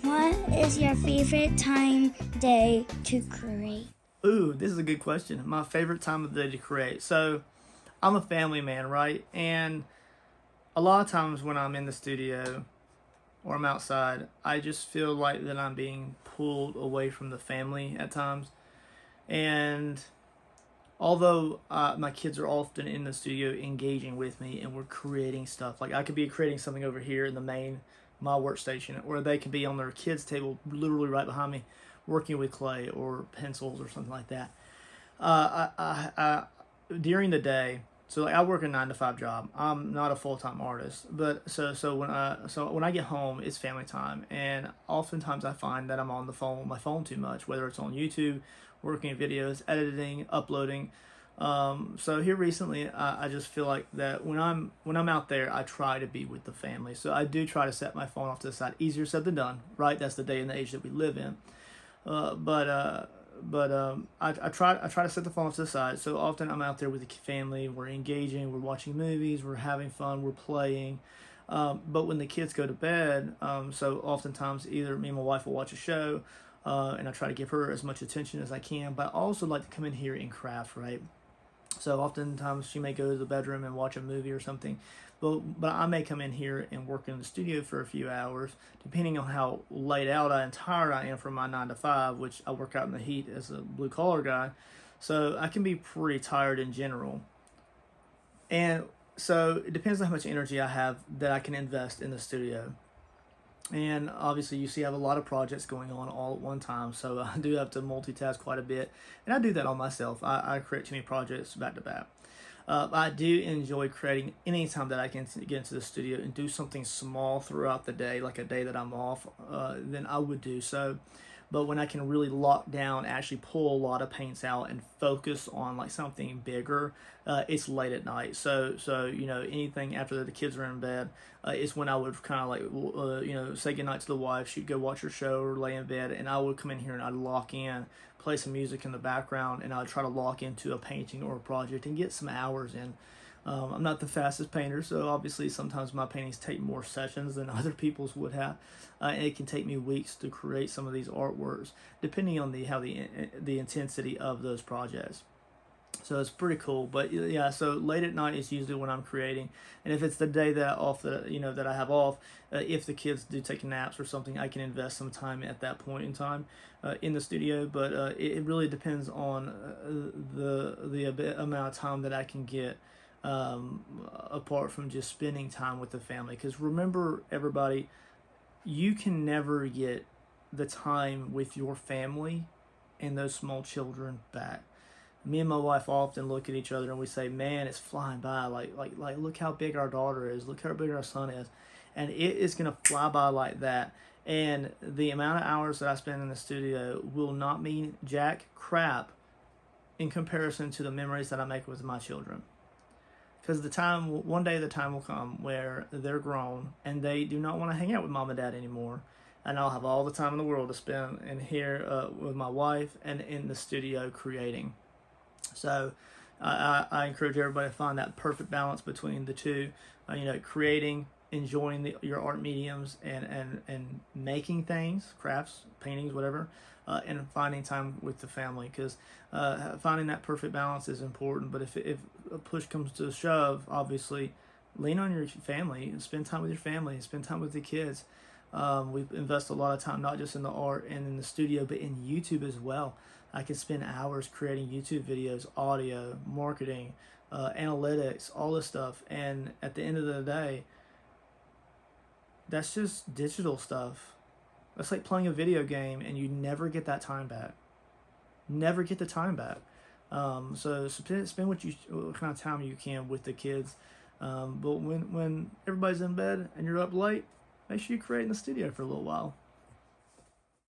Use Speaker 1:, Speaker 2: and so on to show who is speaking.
Speaker 1: What is your favorite time day to create?
Speaker 2: Ooh, this is a good question. My favorite time of the day to create. So, I'm a family man, right? And a lot of times when I'm in the studio or I'm outside, I just feel like that I'm being pulled away from the family at times. And although my kids are often in the studio engaging with me and we're creating stuff, like I could be creating something over here in the main my workstation, or they could be on their kids' table, literally right behind me, working with clay or pencils or something like that. During the day, so like I work a 9 to 5 job. I'm not a full time artist, but so when I get home, it's family time, and oftentimes I find that I'm on the phone, my phone too much, whether it's on YouTube, working videos, editing, uploading. So here recently, I just feel like that when I'm out there, I try to be with the family. So I do try to set my phone off to the side. Easier said than done, right? That's the day and the age that we live in. Uh, but uh, I try to set the phone off to the side. So often I'm out there with the family. We're engaging. We're watching movies. We're having fun. We're playing. But when the kids go to bed, so oftentimes either me and my wife will watch a show, and I try to give her as much attention as I can. But I also like to come in here and craft, right? So oftentimes she may go to the bedroom and watch a movie or something, but I may come in here and work in the studio for a few hours, depending on how laid out and tired I am from my 9 to 5, which I work out in the heat as a blue collar guy. So I can be pretty tired in general, and so it depends on how much energy I have that I can invest in the studio. And obviously, you see, I have a lot of projects going on all at one time, so I do have to multitask quite a bit, and I do that on myself. I create too many projects back to back. I do enjoy creating anytime that I can get into the studio and do something small throughout the day, like a day that I'm off, then I would do so. But when I can really lock down, actually pull a lot of paints out and focus on like something bigger, it's late at night. So anything after the kids are in bed, is when I would kind of like say goodnight to the wife. She'd go watch her show or lay in bed, and I would come in here and I'd lock in, play some music in the background, and I'd try to lock into a painting or a project and get some hours in. I'm not the fastest painter, so obviously sometimes my paintings take more sessions than other people's would have, and it can take me weeks to create some of these artworks, depending on the intensity of those projects. So it's pretty cool. But yeah, so late at night is usually when I'm creating, and if it's the day that I have off, if the kids do take naps or something, I can invest some time at that point in time in the studio. But it really depends on the amount of time that I can get, apart from just spending time with the family. Because remember, everybody, you can never get the time with your family and those small children back. Me and my wife often look at each other and we say, "Man, it's flying by. Like, look how big our daughter is. Look how big our son is, and it is gonna fly by like that." And the amount of hours that I spend in the studio will not mean jack crap in comparison to the memories that I make with my children. Because one day the time will come where they're grown and they do not want to hang out with mom and dad anymore, and I'll have all the time in the world to spend in here with my wife and in the studio creating. So I encourage everybody to find that perfect balance between the two. Creating, enjoying your art mediums, and making things, crafts, paintings, whatever, and finding time with the family. Because finding that perfect balance is important. But if a push comes to a shove, obviously, lean on your family and spend time with your family, spend time with the kids. We invest a lot of time not just in the art and in the studio, but in YouTube as well. I can spend hours creating YouTube videos, audio, marketing, analytics, all this stuff. And at the end of the day, that's just digital stuff. That's like playing a video game and you never get that time back. Never get the time back. So spend what kind of time you can with the kids. But when everybody's in bed and you're up late, make sure you create in the studio for a little while.